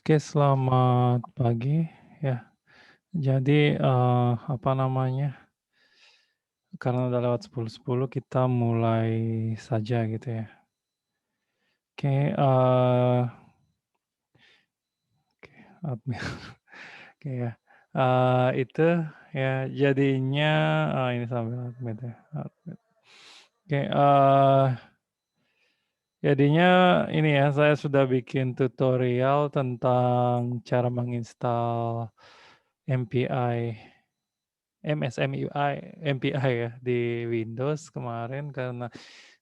Oke, selamat pagi ya. Jadi, apa namanya, karena udah lewat 10.10 kita mulai saja gitu ya. Oke, oke, admin. Oke ya, itu ya jadinya, ini sambil admin ya, admin. Oke, jadinya ini ya, saya sudah bikin tutorial tentang cara menginstal MPI MPI ya di Windows kemarin karena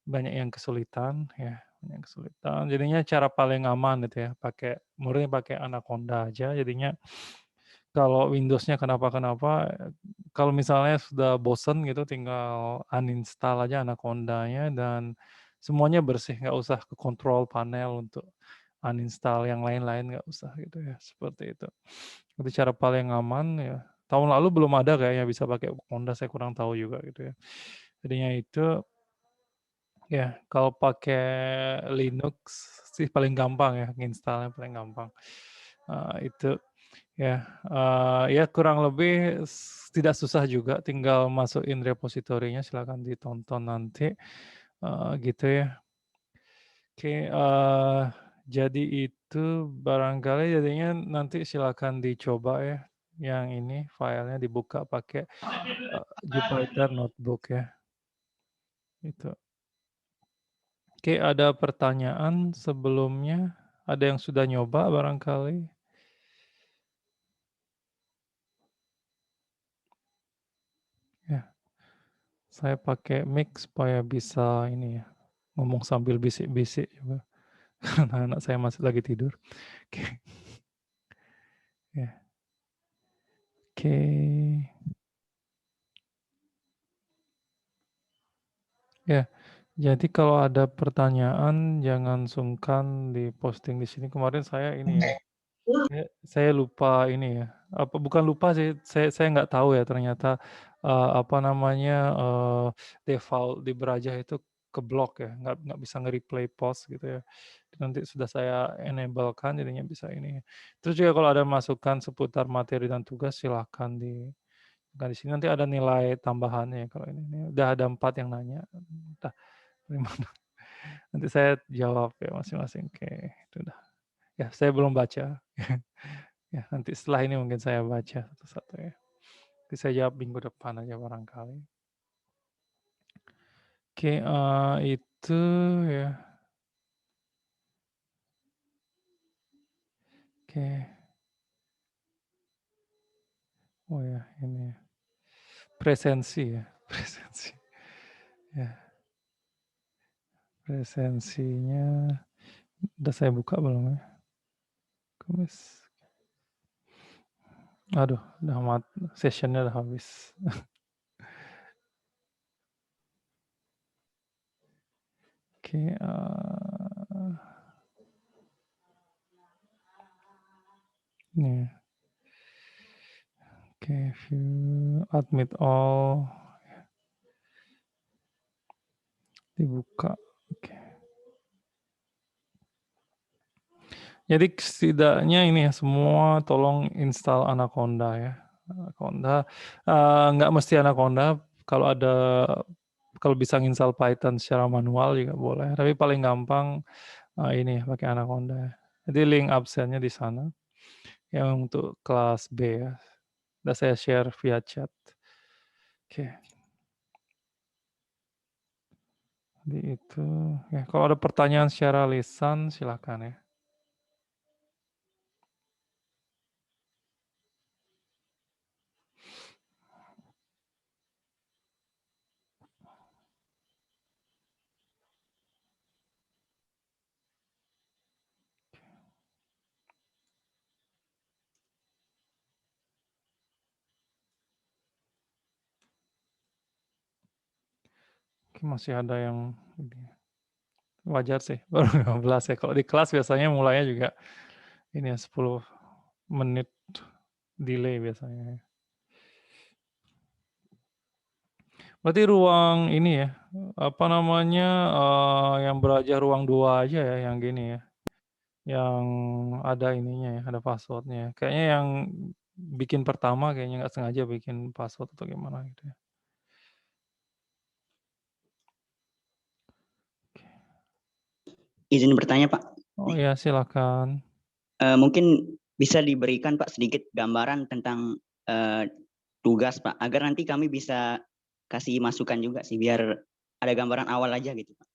banyak yang kesulitan ya, banyak yang kesulitan. Jadinya cara paling aman gitu ya, murni pakai Anaconda aja. Jadinya kalau Windows-nya kenapa-kenapa, kalau misalnya sudah bosen gitu tinggal uninstall aja Anaconda-nya dan semuanya bersih, nggak usah ke kontrol panel untuk uninstall yang lain-lain, nggak usah gitu ya, seperti itu. Itu cara paling aman ya. Tahun lalu belum ada kayaknya bisa pakai Anaconda, saya kurang tahu juga gitu ya. Jadinya itu ya kalau pakai Linux sih paling gampang ya, nginstalnya paling gampang. Itu ya, ya kurang lebih tidak susah juga, tinggal masukin repositorinya, silakan ditonton nanti, gitu ya. Oke, jadi itu barangkali jadinya nanti silakan dicoba ya, yang ini filenya dibuka pakai, Jupyter Notebook ya, itu. Oke, ada pertanyaan sebelumnya? Ada yang sudah nyoba barangkali? Ya, saya pakai mic supaya bisa ini ya, ngomong sambil bisik-bisik juga, karena anak saya masih lagi tidur. Oke, ya, oke. Ya, jadi kalau ada pertanyaan jangan sungkan di-posting di sini. Kemarin saya ini ya, saya lupa ini ya, bukan lupa sih, saya nggak tahu ya ternyata, apa namanya, default di Brajah itu keblok ya, nggak bisa nge-replay post gitu ya. Nanti sudah saya enable-kan jadinya bisa ini. Terus juga kalau ada masukan seputar materi dan tugas silahkan di sini, nanti ada nilai tambahannya ya kalau ini udah ada 4 yang nanya, entah dari mana. Nanti saya jawab ya masing-masing, oke, itu udah. Ya, saya belum baca. Ya, nanti setelah ini mungkin saya baca satu-satu ya. Nanti saya jawab minggu depan aja barangkali. Oke, itu ya. Oke. Oh ya, ini ya. Presensi ya, presensi. Ya, presensinya udah saya buka belum ya? Kumis. Aduh, sessionnya udah habis. Oke, nih. Oke, view admit all. Dibuka, oke. Jadi setidaknya ini ya, semua tolong install Anaconda ya. Anaconda, nggak mesti Anaconda, kalau bisa nginstal Python secara manual juga boleh, tapi paling gampang, ini ya, pakai Anaconda ya. Jadi link absennya di sana, yang untuk kelas B ya. Udah saya share via chat. Oke. Jadi itu, ya kalau ada pertanyaan secara lisan silakan ya. Oke, masih ada yang ini, wajar sih, baru 15 ya, kalau di kelas biasanya mulainya juga ini ya 10 menit delay biasanya ya. Berarti ruang ini ya, apa namanya, yang Brajah ruang 2 aja ya yang gini ya, yang ada ininya ya, ada password-nya ya. Kayaknya yang bikin pertama kayaknya nggak sengaja bikin password atau gimana gitu ya. Izin bertanya, Pak. Oh ya, silakan. Mungkin bisa diberikan, Pak, sedikit gambaran tentang tugas, Pak, agar nanti kami bisa kasih masukan juga sih, biar ada gambaran awal aja gitu, Pak.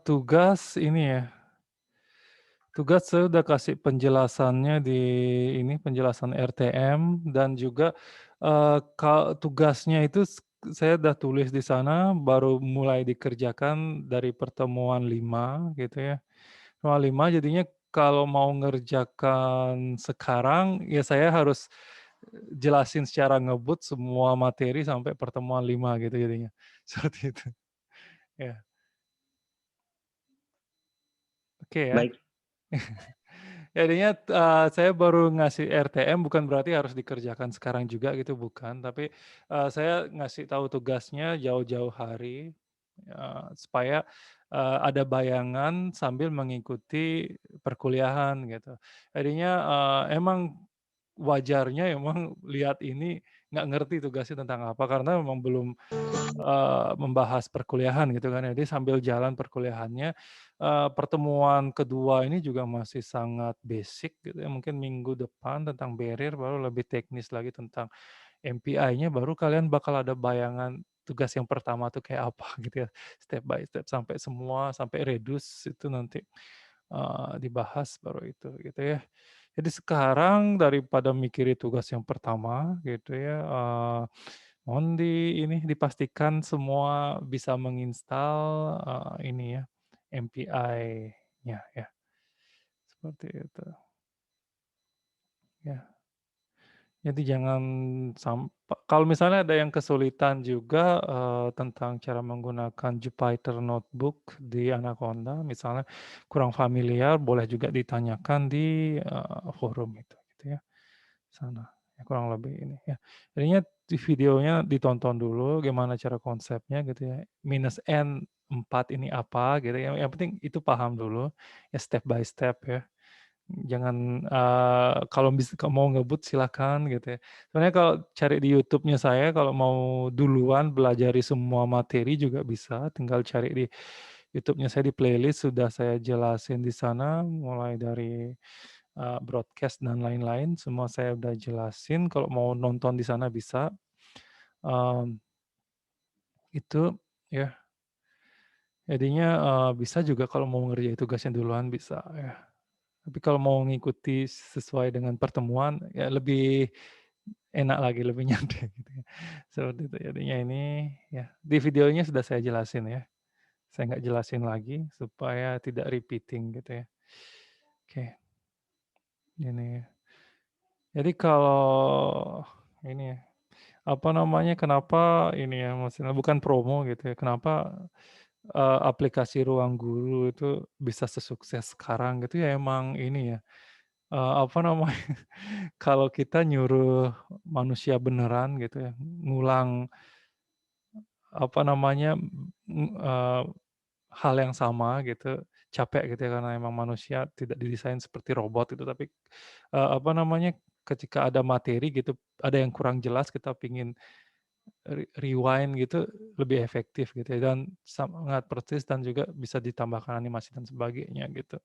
Tugas ini ya, tugas saya udah kasih penjelasannya di ini, penjelasan RTM dan juga, tugasnya itu saya udah tulis di sana, baru mulai dikerjakan dari pertemuan 5 gitu ya. Pertemuan 5 jadinya kalau mau ngerjakan sekarang, ya saya harus, jelasin secara ngebut semua materi sampai pertemuan 5 gitu jadinya, seperti itu. Ya, oke ya. Baik. Jadinya, saya baru ngasih RTM bukan berarti harus dikerjakan sekarang juga gitu, bukan. Tapi, saya ngasih tahu tugasnya jauh-jauh hari, supaya, ada bayangan sambil mengikuti perkuliahan gitu. Jadinya, emang wajarnya emang lihat ini nggak ngerti tugasnya tentang apa, karena memang belum membahas perkuliahan gitu kan ya. Jadi sambil jalan perkuliahannya, pertemuan kedua ini juga masih sangat basic gitu ya, mungkin minggu depan tentang barrier baru lebih teknis lagi tentang MPI-nya, baru kalian bakal ada bayangan tugas yang pertama tuh kayak apa gitu ya, step by step sampai semua, sampai reduce itu nanti, dibahas baru itu gitu ya. Jadi sekarang daripada mikirin tugas yang pertama gitu ya, mohon ini dipastikan semua bisa menginstal, ini ya, MPI-nya ya, seperti itu, ya. Jadi jangan kalau misalnya ada yang kesulitan juga, tentang cara menggunakan Jupyter Notebook di Anaconda misalnya kurang familiar, boleh juga ditanyakan di, forum itu gitu ya, sana. Ya kurang lebih ini ya. Jadinya di videonya ditonton dulu gimana cara konsepnya gitu ya, minus N 4 ini apa gitu ya, yang penting itu paham dulu, ya step by step ya. Jangan, kalau mau ngebut silakan gitu ya. Sebenarnya kalau cari di YouTube-nya saya kalau mau duluan belajari semua materi juga bisa, tinggal cari di YouTube-nya saya di playlist sudah saya jelasin di sana mulai dari, broadcast dan lain-lain semua saya udah jelasin, kalau mau nonton di sana bisa, mmm, itu ya. Jadinya, bisa juga kalau mau ngerjain tugasnya duluan bisa ya. Tapi kalau mau ngikuti sesuai dengan pertemuan, ya lebih enak lagi, lebih nyantai gitu ya. Seperti itu jadinya ini ya, di videonya sudah saya jelasin ya. Saya nggak jelasin lagi supaya tidak repeating gitu ya. Oke, ini. Jadi kalau ini ya, apa namanya, kenapa ini ya, maksudnya bukan promo gitu ya, kenapa, aplikasi Ruang Guru itu bisa sesukses sekarang gitu ya, emang ini ya, apa namanya, kalau kita nyuruh manusia beneran gitu ya, ngulang apa namanya, hal yang sama gitu, capek gitu ya karena emang manusia tidak didesain seperti robot itu, tapi, apa namanya, ketika ada materi gitu, ada yang kurang jelas kita pingin rewind gitu lebih efektif gitu ya, dan sangat persis dan juga bisa ditambahkan animasi dan sebagainya gitu.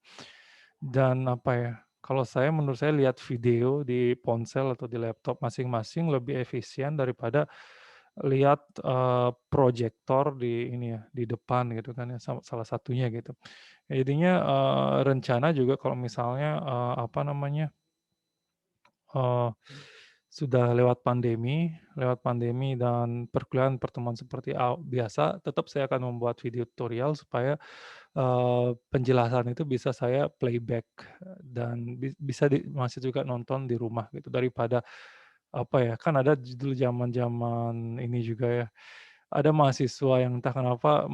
Dan apa ya, kalau saya menurut saya lihat video di ponsel atau di laptop masing-masing lebih efisien daripada lihat, proyektor di ini ya, di depan gitu kan ya, salah satunya gitu. Jadinya, rencana juga kalau misalnya, apa namanya, eee, sudah lewat pandemi dan perkuliahan pertemuan seperti biasa, tetap saya akan membuat video tutorial supaya, penjelasan itu bisa saya playback, dan bisa masih juga nonton di rumah gitu, daripada apa ya, kan ada dulu zaman-zaman ini juga ya, ada mahasiswa yang entah kenapa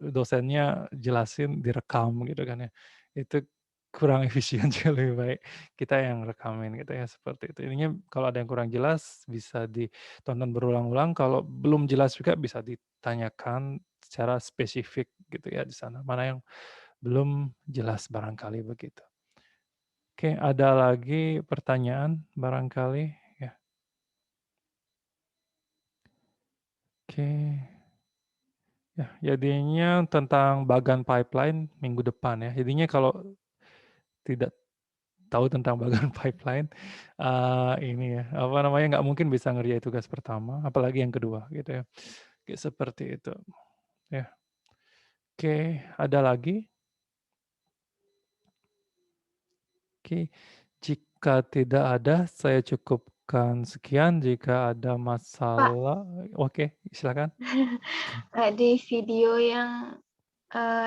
dosennya jelasin direkam gitu kan ya. Itu kurang efisien juga, lebih baik kita yang rekamin gitu ya, seperti itu. Ininya kalau ada yang kurang jelas bisa ditonton berulang-ulang, kalau belum jelas juga bisa ditanyakan secara spesifik gitu ya di sana, mana yang belum jelas barangkali begitu. Oke, ada lagi pertanyaan barangkali? Ya, oke. Ya, jadinya tentang bagan pipeline minggu depan ya. Jadinya kalau tidak tahu tentang bagan pipeline, ini ya, apa namanya, nggak mungkin bisa ngerjain tugas pertama, apalagi yang kedua gitu ya. Kayak seperti itu, ya. Oke, ada lagi? Oke, jika tidak ada, saya cukupkan sekian, jika ada Pak, masalah oke, silakan. di video yang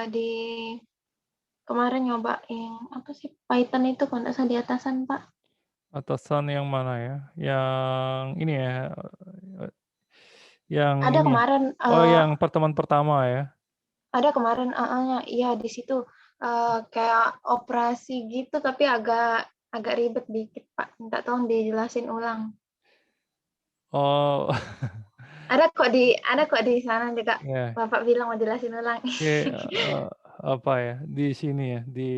di kemarin nyobain apa sih Python itu kalau nggak salah di atasan Pak. Atasan yang mana ya? Yang ini ya, eee, yang Ada ini ya? kemarin Oh, yang pertemuan pertama ya? ada kemarin iya di situ kayak operasi gitu tapi agak agak ribet dikit Pak. Minta tolong dijelasin ulang. Oh, Ada kok di sana juga ya. Bapak bilang mau jelasin ulang. Oke, apa ya, di sini ya, di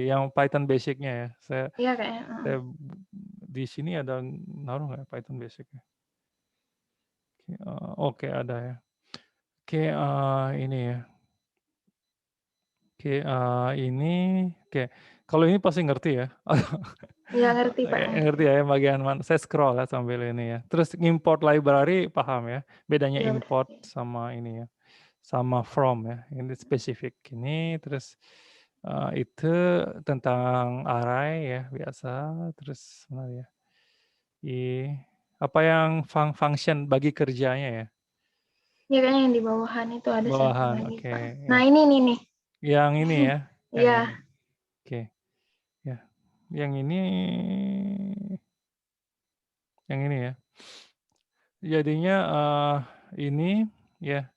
yang Python basic-nya ya, Iya kayaknya. saya di sini ada naruh nggak ya Python basic-nya? Oke ada ya. Oke, ini ya, oke, ini oke, kalau ini pasti ngerti ya? Iya ngerti Pak, ngerti. Ngerti ya yang bagian mana saya scroll ya sambil ini ya. Terus import library paham ya, bedanya Iya udah. import sama ini ya, sama from ya, ini spesifik ini, terus, itu tentang array ya biasa, terus mana ya, apa yang function bagi kerjanya ya? Ya kayaknya yang di bawahan itu ada satu Bawahan, lagi oke, Pak. Nah ya. ini nih. Yang ini ya, yang Iya. ini, oke, ya. Yang ini ya. Jadinya, ini ya,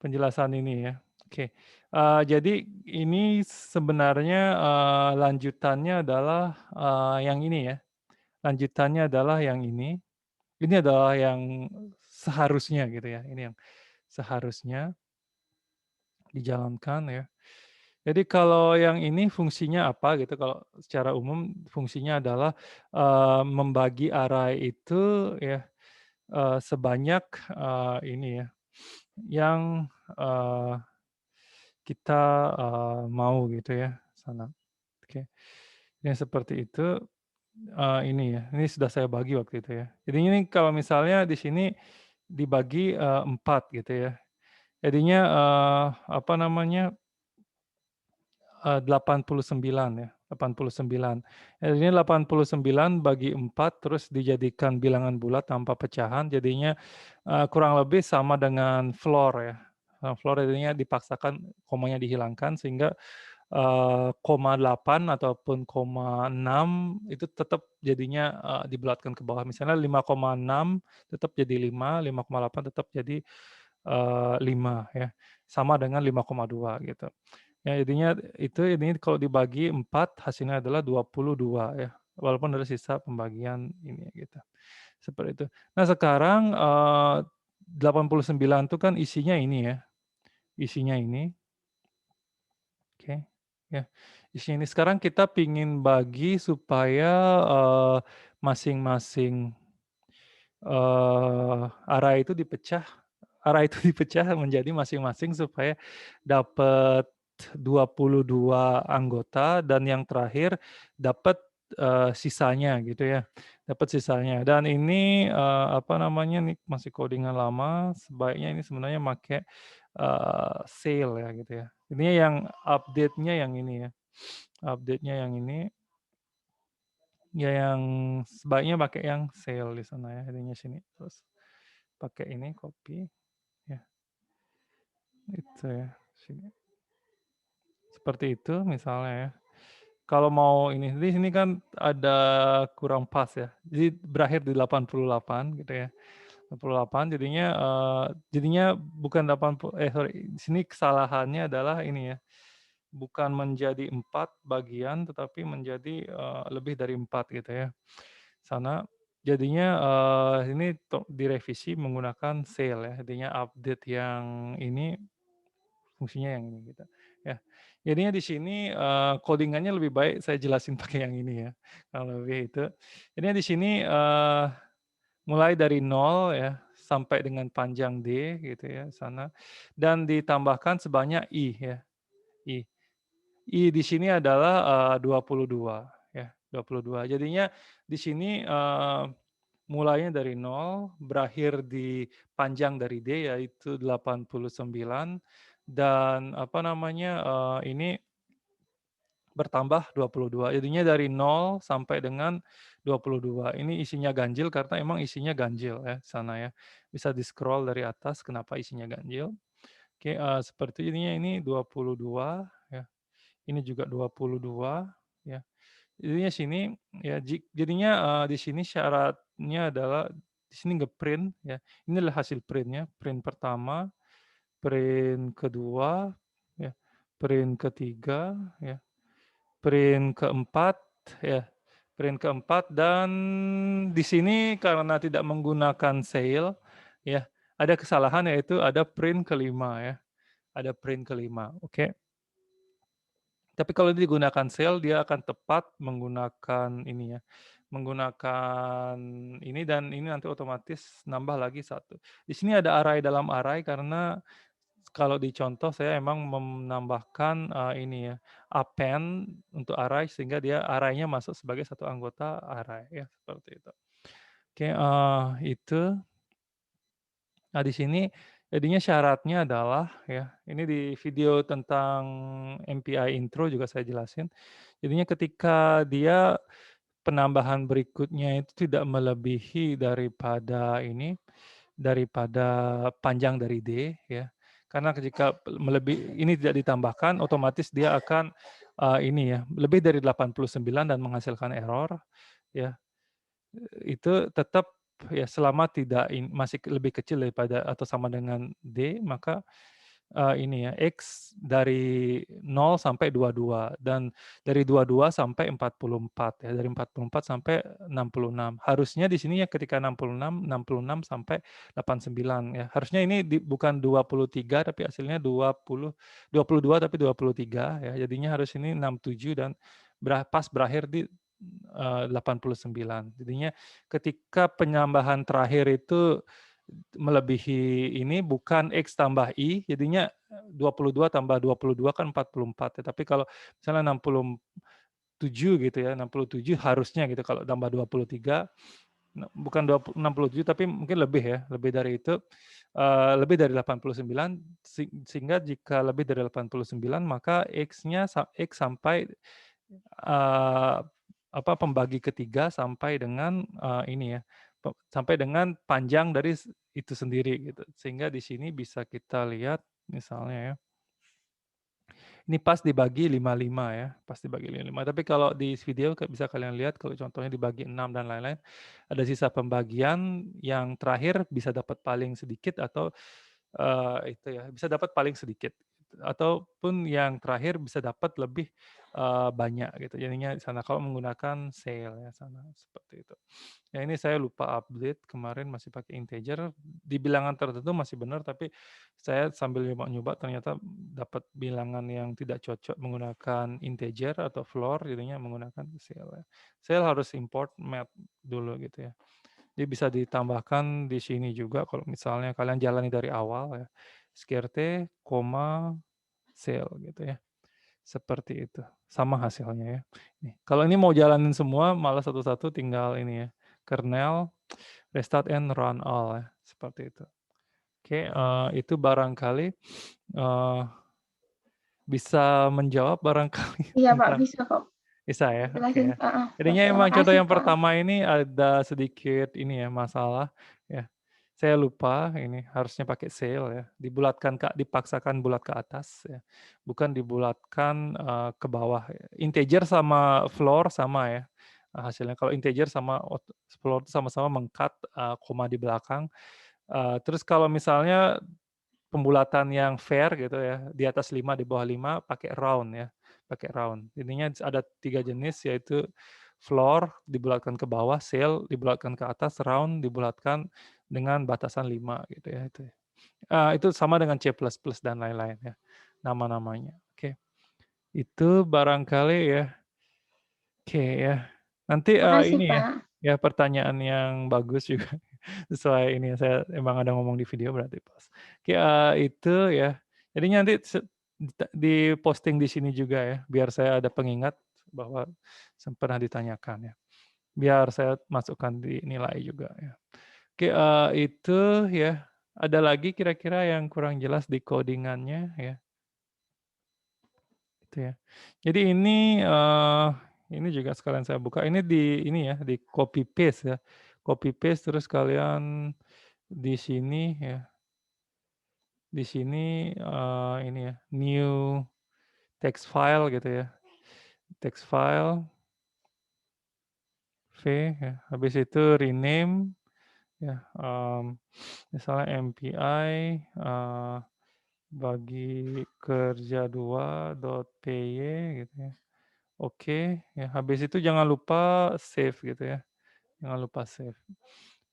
penjelasan ini ya, oke. Jadi ini sebenarnya, lanjutannya adalah, yang ini ya, lanjutannya adalah yang ini. Ini adalah yang seharusnya gitu ya, ini yang seharusnya dijalankan ya. Jadi kalau yang ini fungsinya apa gitu, kalau secara umum fungsinya adalah, membagi array itu ya, sebanyak, ini ya, yang, eee, kita, mau gitu ya, sana. Oke. Yang seperti itu, ini ya, ini sudah saya bagi waktu itu ya. Jadi ini kalau misalnya di sini dibagi, 4 gitu ya. Jadinya, apa namanya, 89 ya, 89. Jadinya 89 bagi 4 terus dijadikan bilangan bulat tanpa pecahan jadinya, kurang lebih sama dengan floor ya, floor jadinya dipaksakan komanya dihilangkan sehingga, koma 8 ataupun koma 6 itu tetap jadinya, dibulatkan ke bawah. Misalnya 5,6 tetap jadi 5, 5,8 tetap jadi, 5 ya, sama dengan 5,2 gitu. Ya jadinya itu ini kalau dibagi 4 hasilnya adalah 22 ya, walaupun ada sisa pembagian ini gitu, seperti itu. Nah sekarang, 89 itu kan isinya ini ya, isinya ini, oke, ya, isinya ini. Sekarang kita pingin bagi supaya, masing-masing, arah itu dipecah arah itu dipecah menjadi masing-masing supaya dapat 22 anggota dan yang terakhir dapat, sisanya gitu ya, dapat sisanya dan ini, apa namanya nih, masih coding-an lama, sebaiknya ini sebenarnya make, sale ya gitu ya. Intinya yang update-nya yang ini ya, update-nya yang ini, ya yang sebaiknya pakai yang sale di sana ya, ininya sini, terus pakai ini copy, ya itu ya, sini. Seperti itu misalnya ya. Kalau mau ini, di sini kan ada kurang pas ya, jadi berakhir di 88 gitu ya, 88 jadinya, jadinya bukan 80 sorry, di sini kesalahannya adalah ini ya, bukan menjadi 4 bagian tetapi menjadi, lebih dari 4 gitu ya. Sana jadinya, ini direvisi menggunakan sale ya, jadinya update yang ini fungsinya yang ini gitu, ya. Jadinya di sini, codingannya lebih baik saya jelasin pakai yang ini ya, kalau lebih itu. Jadinya di sini, mulai dari nol ya, sampai dengan panjang D gitu ya, sana, dan ditambahkan sebanyak I ya, I. I di sini adalah, 22 ya, 22. Jadinya di sini, mulainya dari nol, berakhir di panjang dari D yaitu 89 dan apa namanya, ini bertambah 22. Jadinya dari nol sampai dengan 22. Ini isinya ganjil karena emang isinya ganjil ya, sana ya. Bisa di-scroll dari atas kenapa isinya ganjil. Oke, seperti ininya ini 22 ya. Ini juga 22 ya. Jadinya sini ya jadinya, di sini syaratnya adalah di sini nge-print ya. Ini adalah hasil print-nya, print pertama, print kedua, ya, print ketiga, ya, print keempat, ya, print keempat dan di sini karena tidak menggunakan sale, ya, ada kesalahan yaitu ada print kelima ya, ada print kelima, oke. Tapi kalau digunakan sale dia akan tepat menggunakan ini ya, menggunakan ini dan ini nanti otomatis nambah lagi 1. Di sini ada array dalam array karena kalau di contoh saya emang menambahkan, ini ya, append untuk array sehingga dia array-nya masuk sebagai satu anggota array ya, seperti itu. Oke, itu. Nah, di sini jadinya syaratnya adalah ya, ini di video tentang MPI intro juga saya jelasin. Jadinya ketika dia penambahan berikutnya itu tidak melebihi daripada ini, daripada panjang dari D ya. Karena jika ini tidak ditambahkan otomatis dia akan, ini ya, lebih dari 89 dan menghasilkan error ya. Itu tetap ya selama tidak masih lebih kecil daripada atau sama dengan D, maka, ini ya, X dari 0 sampai 22 dan dari 22 sampai 44 ya, dari 44 sampai 66. Harusnya di sini ya ketika 66 sampai 89 ya. Harusnya ini bukan 23 tapi hasilnya 22 tapi 23 ya. Jadinya harus ini 67 dan pas berakhir di 89. Jadinya ketika penambahan terakhir itu melebihi ini bukan X tambah Y, jadinya 22 tambah 22 kan 44 ya, tapi kalau misalnya 67 gitu ya, 67 harusnya gitu kalau tambah 23, bukan 67 tapi mungkin lebih ya, lebih dari itu, lebih dari 89 sehingga jika lebih dari 89 maka X-nya X sampai, eee, pembagi ketiga sampai dengan, ini ya, sampai dengan panjang dari itu sendiri gitu. Sehingga di sini bisa kita lihat misalnya ya, ini pas dibagi 55 ya, pas dibagi 55. Tapi kalau di video bisa kalian lihat kalau contohnya dibagi 6 dan lain-lain, ada sisa pembagian yang terakhir bisa dapat paling sedikit atau, itu ya, bisa dapat paling sedikit. Ataupun yang terakhir bisa dapat lebih, banyak gitu. Jadinya di sana kalau menggunakan sale ya sana, seperti itu. Ya ini saya lupa update kemarin masih pakai integer, di bilangan tertentu masih benar, tapi saya sambil nyoba-nyoba ternyata dapat bilangan yang tidak cocok menggunakan integer atau floor, jadinya menggunakan sale ya. Sale harus import math dulu gitu ya. Jadi bisa ditambahkan di sini juga kalau misalnya kalian jalani dari awal ya, sqrt, sale gitu ya. Seperti itu, sama hasilnya ya. Nih, kalau ini mau jalanin semua malah satu-satu tinggal ini ya, kernel, restart and run all ya, seperti itu. Oke, itu barangkali, bisa menjawab barangkali Iya, Pak, tentang bisa kok. bisa ya? Oke Jelasin ya. heeh. Jadinya Terima emang contoh kasih, yang Kak. pertama ini ada sedikit ini ya, masalah ya. Saya lupa ini harusnya pakai sale ya, dibulatkan dipaksakan bulat ke atas ya, bukan dibulatkan, ke bawah. Integer sama floor sama ya, hasilnya. Kalau integer sama floor sama-sama meng-cut, koma di belakang. Terus kalau misalnya pembulatan yang fair gitu ya, di atas 5 di bawah 5 pakai round ya, pakai round. Intinya ada 3 jenis yaitu floor dibulatkan ke bawah, cell dibulatkan ke atas, round dibulatkan dengan batasan 5 gitu ya itu. Itu sama dengan C++ dan lain-lain ya, nama-namanya. Oke. Itu barangkali ya. Oke ya. Nanti, Makasih, ini Pak. ya pertanyaan yang bagus juga sesuai ini ya, saya emang ada ngomong di video berarti pas. Oke, itu ya, jadi nanti di-posting di sini juga ya, biar saya ada pengingat bahwa pernah ditanyakan ya, biar saya masukkan di nilai juga ya. Oke, itu ya, ada lagi kira-kira yang kurang jelas di coding-annya ya? Itu ya. Jadi ini juga sekalian saya buka, ini ini ya, di copy paste ya. Copy paste terus kalian di sini ya, di sini, ini ya, new text file gitu ya. Text file, V ya, habis itu rename ya, misalnya MPI, bagi kerja 2.py gitu ya. Oke, ya habis itu jangan lupa save gitu ya. Jangan lupa save.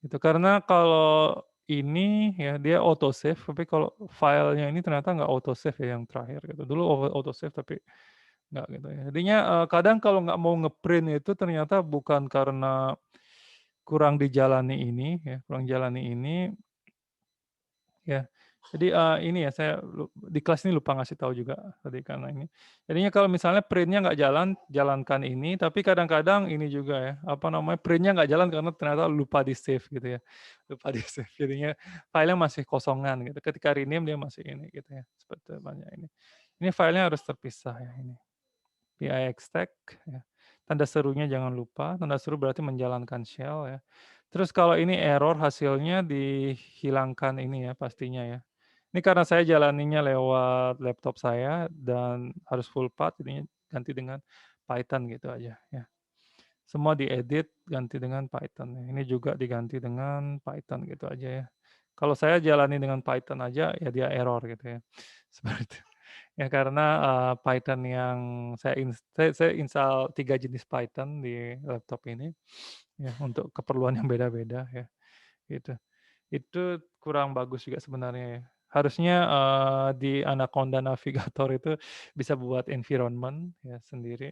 Itu karena kalau ini ya dia auto save, tapi kalau filenya ini ternyata nggak auto save ya yang terakhir gitu. Dulu auto save tapi nggak gitu ya. Jadinya, kadang kalau nggak mau ngeprint itu ternyata bukan karena kurang dijalani ini ya, kurang jalani ini ya. Jadi, ini ya saya di kelas ini lupa ngasih tahu juga tadi karena ini. Jadinya kalau misalnya print-nya nggak jalan, jalankan ini, tapi kadang-kadang ini juga ya, apa namanya, print-nya nggak jalan karena ternyata lupa di-save gitu ya, lupa di-save. Jadinya filenya masih kosongan gitu, ketika rename dia masih ini gitu ya, seperti banyak ini. Ini filenya harus terpisah ya ini, pixtag ya. Tanda serunya jangan lupa, tanda seru berarti menjalankan shell ya. Terus kalau ini error hasilnya dihilangkan ini ya pastinya ya. Ini karena saya jalaninya lewat laptop saya dan harus full path jadinya ganti dengan Python gitu aja ya. Semua diedit ganti dengan Python ya. Ini juga diganti dengan Python gitu aja ya. Kalau saya jalani dengan Python aja ya dia error gitu ya. Seperti itu. Ya karena, Python yang saya install 3 jenis Python di laptop ini ya untuk keperluan yang beda-beda ya, gitu. Itu kurang bagus juga sebenarnya ya. Harusnya, di Anaconda Navigator itu bisa buat environment ya sendiri,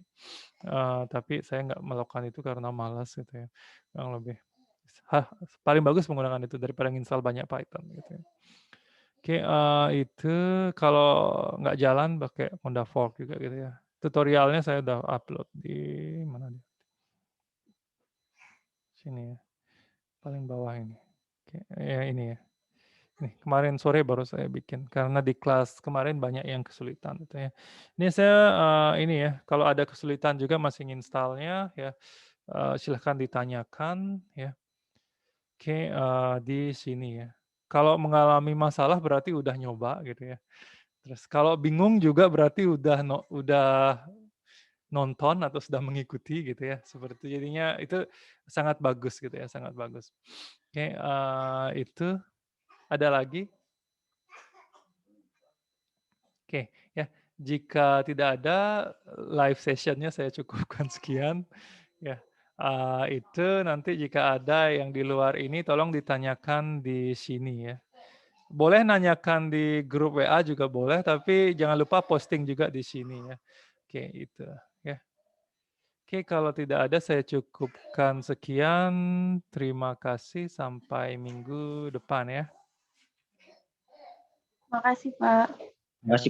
tapi saya nggak melakukan itu karena malas gitu ya, kurang lebih. Hah, paling bagus menggunakan itu daripada nginstal banyak Python gitu ya. Oke, itu kalau nggak jalan pakai Honda Fork juga gitu ya. Tutorialnya saya udah upload di mana nih? Sini ya, paling bawah ini. Oke, ya ini ya. Nih, kemarin sore baru saya bikin, karena di kelas kemarin banyak yang kesulitan gitu ya. Ini saya, ini ya, kalau ada kesulitan juga masih nginstalnya ya, silahkan ditanyakan ya. Oke, di sini ya. Kalau mengalami masalah berarti udah nyoba gitu ya. Terus kalau bingung juga berarti udah nonton atau sudah mengikuti gitu ya, seperti jadinya itu sangat bagus gitu ya, sangat bagus. Oke, itu ada lagi? Oke, ya. Jika tidak ada, live session-nya saya cukupkan sekian, ya. Itu nanti jika ada yang di luar ini tolong ditanyakan di sini ya. Boleh nanyakan di grup WA juga boleh, tapi jangan lupa posting juga di sini ya. Oke, itu ya. Oke, kalau tidak ada saya cukupkan sekian. Terima kasih, sampai minggu depan ya. Makasih, Pak. Terima kasih.